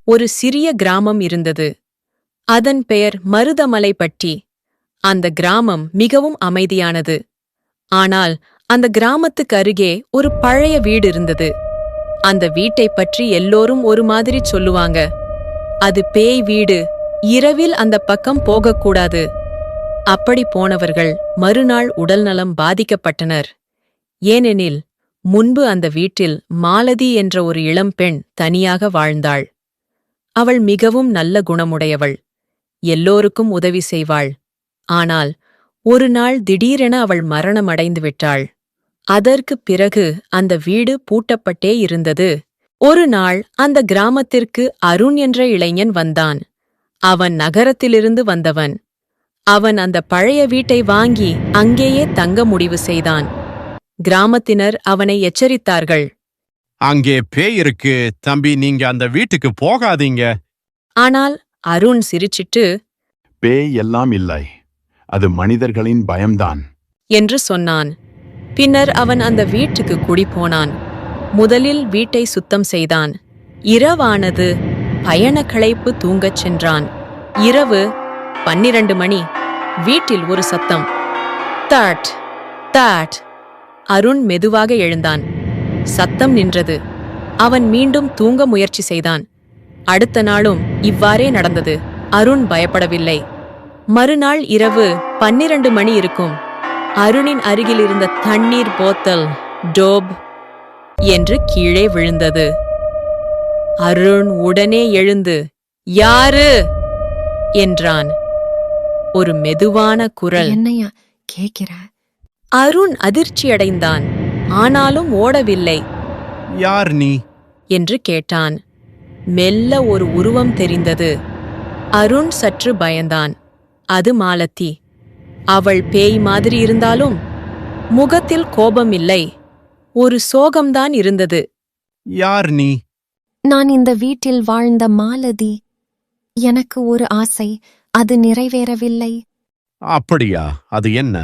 ஒரு சிறிய கிராமம் இருந்தது. அதன் பெயர் மருதமலைப்பட்டி. அந்த கிராமம் மிகவும் அமைதியானது. ஆனால் அந்த கிராமத்துக்கு அருகே ஒரு பழைய வீடு இருந்தது. அந்த வீட்டைப் பற்றி எல்லோரும் ஒரு மாதிரி சொல்லுவாங்க. அது பேய் வீடு, இரவில் அந்த பக்கம் போகக்கூடாது. அப்படி போனவர்கள் மறுநாள் உடல்நலம் பாதிக்கப்பட்டனர். ஏனெனில் முன்பு அந்த வீட்டில் மாலதி என்ற ஒரு இளம்பெண் தனியாக வாழ்ந்தாள். அவள் மிகவும் நல்ல குணமுடையவள். எல்லோருக்கும் உதவி செய்வாள். ஆனால் ஒரு நாள் திடீரென அவள் மரணமடைந்து விட்டாள். அதற்குப் பிறகு அந்த வீடு பூட்டப்பட்டே இருந்தது. ஒரு நாள் அந்த கிராமத்திற்கு அருண் என்ற இளைஞன் வந்தான். அவன் நகரத்திலிருந்து வந்தவன். அவன் அந்த பழைய வீட்டை வாங்கி அங்கேயே தங்க முடிவு செய்தான். கிராமத்தினர் அவனை எச்சரித்தார்கள். அங்கே பேய் இருக்கு தம்பி, நீங்க அந்த வீட்டுக்கு போகாதீங்க. ஆனால் அருண் சிரிச்சிட்டு பேய் எல்லாம் இல்லை, அது மனிதர்களின் பயம்தான் என்று சொன்னான். பின்னர் அவன் அந்த வீட்டுக்கு குடிபோனான். முதலில் வீட்டை சுத்தம் செய்தான். இரவானது. பயணக்களைப்பு தூங்கச் சென்றான். இரவு 12 மணி. வீட்டில் ஒரு சத்தம். Thought thought. அருண் மெதுவாக எழுந்தான். சத்தம் நின்றது. அவன் மீண்டும் தூங்க முயற்சி செய்தான். அடுத்த நாளும் இவ்வாறே நடந்தது. அருண் பயப்படவில்லை. மறுநாள் இரவு 12 மணி இருக்கும். அருணின் அருகில் இருந்த தண்ணீர் போத்தல் டோப் என்று கீழே விழுந்தது. அருண் உடனே எழுந்து யாரு என்றான். ஒரு மெதுவான குரல். என்னையா கேக்கிற? அருண் அதிர்ச்சியடைந்தான். ஆனாலும் ஓடவில்லை. யார் நீ என்று கேட்டான். மெல்ல ஒரு உருவம் தெரிந்தது. அருண் சற்று பயந்தான். அது மாலதி. அவள் பேய் மாதிரி இருந்தாலும் முகத்தில் கோபம் இல்லை, ஒரு சோகம்தான் இருந்தது. யார் நீ? நான் இந்த வீட்டில் வாழ்ந்த மாலதி. எனக்கு ஒரு ஆசை, அது நிறைவேறவில்லை. அப்படியா? அது என்ன?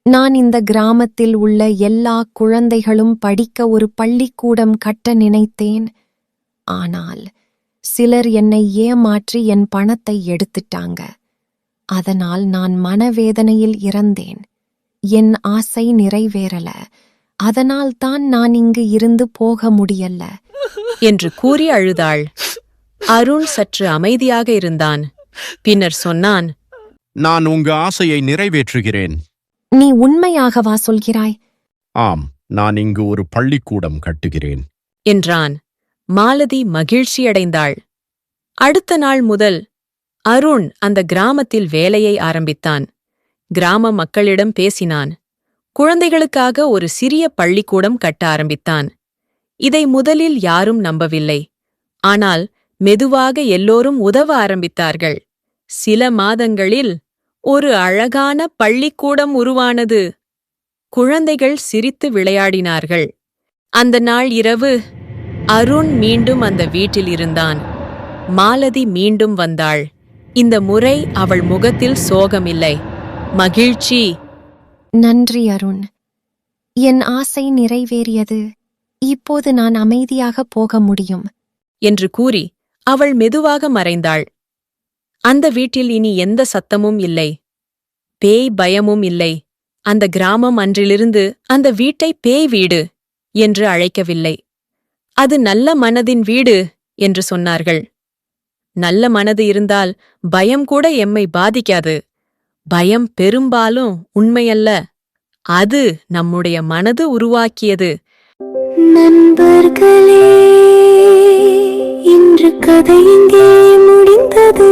நான் இந்த கிராமத்தில் உள்ள எல்லா குழந்தைகளும் படிக்க ஒரு பள்ளிக்கூடம் கட்ட நினைத்தேன். ஆனால் சிலர் என்னை ஏமாற்றி என் பணத்தை எடுத்துட்டாங்க. அதனால் நான் மனவேதனையில் இறந்தேன். என் ஆசை நிறைவேறல. அதனால்தான் நான் இங்கு இருந்து போக முடியல என்று கூறி அழுதாள். அருண் சற்று அமைதியாக இருந்தான். பின்னர் சொன்னான், நான் உங்க ஆசையை நிறைவேற்றுகிறேன். நீ உண்மையாகவா சொல்கிறாய்? ஆம், நான் இங்கு ஒரு பள்ளிக்கூடம் கட்டுகிறேன் என்றான். மாலதி மகிழ்ச்சியடைந்தாள். அடுத்த நாள் முதல் அருண் அந்த கிராமத்தில் வேலையை ஆரம்பித்தான். கிராம மக்களிடம் பேசினான். குழந்தைகளுக்காக ஒரு சிறிய பள்ளிக்கூடம் கட்ட ஆரம்பித்தான். இதை முதலில் யாரும் நம்பவில்லை. ஆனால் மெதுவாக எல்லோரும் உதவ ஆரம்பித்தார்கள். சில மாதங்களில் ஒரு அழகான பள்ளிக்கூடம் உருவானது. குழந்தைகள் சிரித்து விளையாடினார்கள். அந்த நாள் இரவு அருண் மீண்டும் அந்த வீட்டில் இருந்தான். மாலதி மீண்டும் வந்தாள். இந்த முறை அவள் முகத்தில் சோகமில்லை, மகிழ்ச்சி. நன்றி அருண், என் ஆசை நிறைவேறியது. இப்போது நான் அமைதியாக போக முடியும் என்று கூறி அவள் மெதுவாக மறைந்தாள். அந்த வீட்டில் இனி எந்த சத்தமும் இல்லை, பேய் பயமும் இல்லை. அந்த கிராமம் அன்றிலிருந்து அந்த வீட்டை பேய் வீடு என்று அழைக்கவில்லை. அது நல்ல மனதின் வீடு என்று சொன்னார்கள். நல்ல மனது இருந்தால் பயம் கூட எம்மை பாதிக்காது. பயம் பெரும்பாலும் உண்மையல்ல, அது நம்முடைய மனது உருவாக்கியது. நண்பர்களே, இன்று கதை இங்கே முடிந்தது.